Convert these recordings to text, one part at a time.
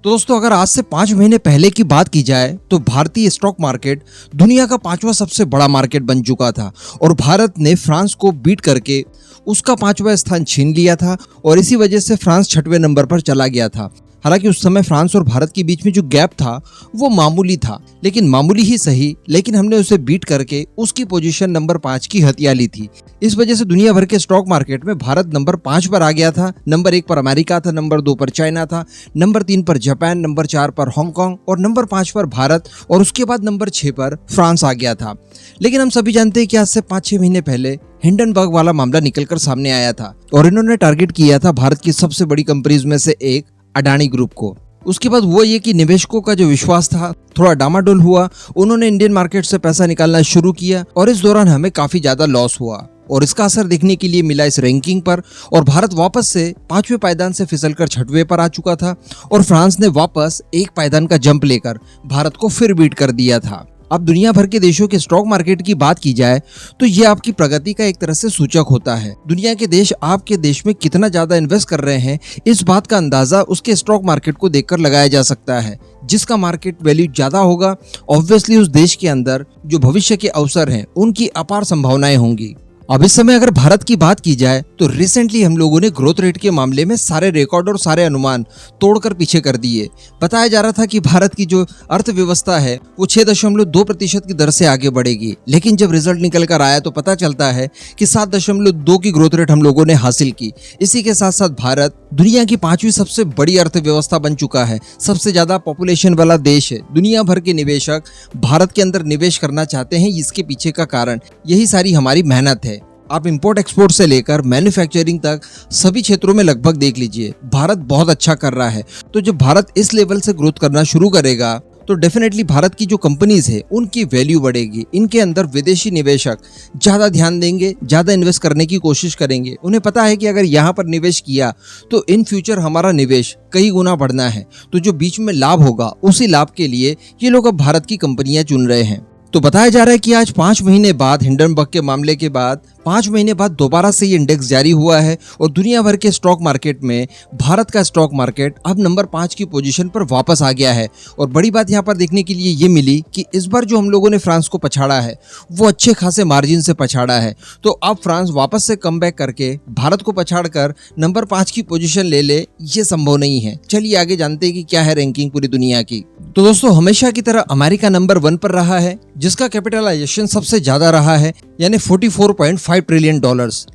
तो दोस्तों अगर आज से 5 महीने पहले की बात की जाए तो भारतीय स्टॉक मार्केट दुनिया का 5वां सबसे बड़ा मार्केट बन चुका था और भारत ने फ्रांस को बीट करके उसका 5वां स्थान छीन लिया था और इसी वजह से फ्रांस 6वें नंबर पर चला गया था। हालांकि उस समय फ्रांस और भारत के बीच में जो गैप था वो मामूली था, लेकिन मामूली ही सही, लेकिन हमने उसे बीट करके उसकी पोजीशन नंबर 5 की हथिया ली थी। इस वजह से दुनिया भर के स्टॉक मार्केट में भारत नंबर 5 पर आ गया था। नंबर 1 पर अमेरिका था, नंबर 2 पर चाइना था, नंबर 3 पर जापान, नंबर 4 पर हांगकांग और नंबर 5 पर भारत और उसके बाद नंबर 6 पर फ्रांस आ गया था। लेकिन हम सभी जानते हैं कि आज से 5-6 महीने पहले हिंडनबर्ग वाला मामला निकलकर सामने आया था और इन्होंने टारगेट किया था भारत की सबसे बड़ी कंपनीज में से एक अडानी ग्रुप को। उसके बाद हुआ ये कि निवेशकों का जो विश्वास था थोड़ा डामाडोल हुआ, उन्होंने इंडियन मार्केट से पैसा निकालना शुरू किया और इस दौरान हमें काफी ज्यादा लॉस हुआ और इसका असर देखने के लिए मिला इस रैंकिंग पर। और भारत वापस से 5वें पायदान से फिसलकर 6वें पर आ चुका था और फ्रांस ने वापस एक पायदान का जंप लेकर भारत को फिर बीट कर दिया था। अब दुनिया भर के देशों के स्टॉक मार्केट की बात की जाए तो ये आपकी प्रगति का एक तरह से सूचक होता है। दुनिया के देश आपके देश में कितना ज्यादा इन्वेस्ट कर रहे हैं, इस बात का अंदाजा उसके स्टॉक मार्केट को देखकर लगाया जा सकता है। जिसका मार्केट वैल्यू ज्यादा होगा, ऑब्वियसली उस देश के अंदर जो भविष्य के अवसर हैं उनकी अपार संभावनाएं होंगी। अब इस समय अगर भारत की बात की जाए तो रिसेंटली हम लोगों ने ग्रोथ रेट के मामले में सारे रिकॉर्ड और सारे अनुमान तोड़कर पीछे कर दिए। बताया जा रहा था कि भारत की जो अर्थव्यवस्था है वो 6.2% की दर से आगे बढ़ेगी, लेकिन जब रिजल्ट निकल कर आया तो पता चलता है कि 7.2 की ग्रोथ रेट हम लोगों ने हासिल की। इसी के साथ साथ भारत दुनिया की 5वीं सबसे बड़ी अर्थव्यवस्था बन चुका है, सबसे ज्यादा पॉपुलेशन वाला देश है। दुनिया भर के निवेशक भारत के अंदर निवेश करना चाहते हैं। इसके पीछे का कारण यही सारी हमारी मेहनत है। आप इंपोर्ट एक्सपोर्ट से लेकर मैन्युफैक्चरिंग तक सभी क्षेत्रों में लगभग देख लीजिए, भारत बहुत अच्छा कर रहा है। तो जब भारत इस लेवल से ग्रोथ करना शुरू करेगा तो डेफिनेटली भारत की जो कंपनीज है उनकी वैल्यू बढ़ेगी। इनके अंदर विदेशी निवेशक ज्यादा ध्यान देंगे, ज्यादा इन्वेस्ट करने की कोशिश करेंगे। उन्हें पता है कि अगर यहाँ पर निवेश किया तो इन फ्यूचर हमारा निवेश कई गुना बढ़ना है, तो जो बीच में लाभ होगा उसी लाभ के लिए ये लोग अब भारत की कंपनियां चुन रहे हैं। तो बताया जा रहा है कि आज 5 महीने बाद हिंडनबर्ग के मामले के बाद 5 महीने बाद दोबारा से ये इंडेक्स जारी हुआ है और दुनिया भर के स्टॉक मार्केट में भारत का स्टॉक मार्केट अब नंबर 5 की पोजीशन पर वापस आ गया है। और बड़ी बात यहाँ पर देखने के लिए ये मिली कि इस बार जो हम लोगों ने फ्रांस को पछाड़ा है वो अच्छे खासे मार्जिन से पछाड़ा है। तो अब फ्रांस वापस से कमबैक करके भारत को पछाड़ कर नंबर 5 की पोजीशन ले ले, ये संभव नहीं है। चलिए आगे जानते हैं कि क्या है रैंकिंग पूरी दुनिया की। तो दोस्तों हमेशा की तरह अमेरिका नंबर 1 पर रहा है, जिसका कैपिटलाइजेशन सबसे ज्यादा रहा है यानी $44.5 ट्रिलियन।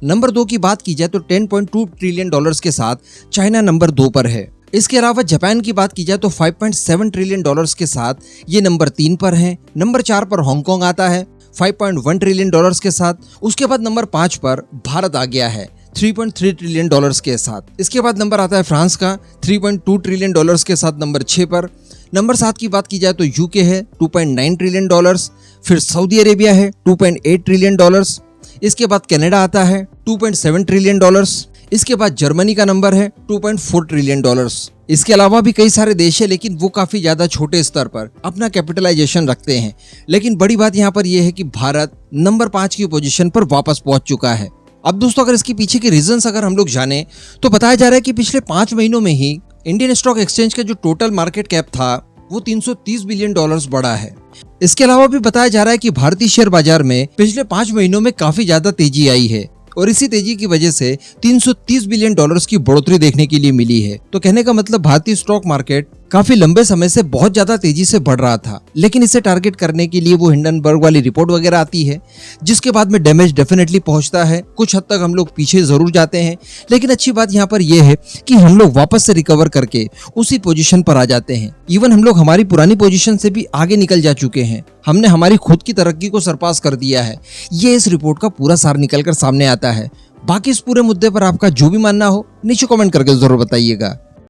नंबर 2 की बात की जाए तो $10.2 ट्रिलियन के साथ चाइना नंबर 2 पर है। इसके अलावा जापान की बात की जाए तो $5.7 ट्रिलियन के साथ ये नंबर 3 पर है। नंबर 4 पर हांगकांग आता है 5.1 ट्रिलियन के साथ। उसके बाद नंबर 5 पर भारत आ गया है 3.3 ट्रिलियन के साथ। इसके बाद नंबर आता है फ्रांस का 3.2 ट्रिलियन के साथ नंबर 6 पर। नंबर 7 की बात की जाए तो यूके है 2.9 ट्रिलियन, फिर सऊदी अरेबिया है 2.8 ट्रिलियन। इसके बाद कनाडा आता है 2.7 ट्रिलियन। इसके बाद जर्मनी का नंबर है 2.4 ट्रिलियन। इसके अलावा भी कई सारे देश है, लेकिन वो काफी ज्यादा छोटे स्तर पर अपना कैपिटलाइजेशन रखते हैं। लेकिन बड़ी बात यहाँ पर यह है कि भारत नंबर 5 की पोजीशन पर वापस पहुंच चुका है। अब दोस्तों अगर इसके पीछे के रीजंस अगर हम लोग जाने तो बताया जा रहा है कि पिछले 5 महीनों में ही इंडियन स्टॉक एक्सचेंज का जो टोटल मार्केट कैप था वो $330 बिलियन बढ़ा है। इसके अलावा भी बताया जा रहा है कि भारतीय शेयर बाजार में पिछले 5 महीनों में काफी ज्यादा तेजी आई है और इसी तेजी की वजह से $330 बिलियन की बढ़ोतरी देखने के लिए मिली है। तो कहने का मतलब भारतीय स्टॉक मार्केट काफी लंबे समय से बहुत ज्यादा तेजी से बढ़ रहा था, लेकिन इसे टारगेट करने के लिए वो हिंडनबर्ग वाली रिपोर्ट वगैरह आती है, जिसके बाद में डैमेज डेफिनेटली पहुंचता है। कुछ हद तक हम लोग पीछे जरूर जाते हैं, लेकिन अच्छी बात यहाँ पर यह है कि हम लोग वापस से रिकवर करके उसी पोजीशन पर आ जाते हैं। इवन हम लोग हमारी पुरानी पोजीशन से भी आगे निकल जा चुके हैं। हमने हमारी खुद की तरक्की को सरपास कर दिया है। ये इस रिपोर्ट का पूरा सार निकल कर सामने आता है। बाकी इस पूरे मुद्दे पर आपका जो भी मानना हो नीचे कमेंट करके जरूर बताइएगा।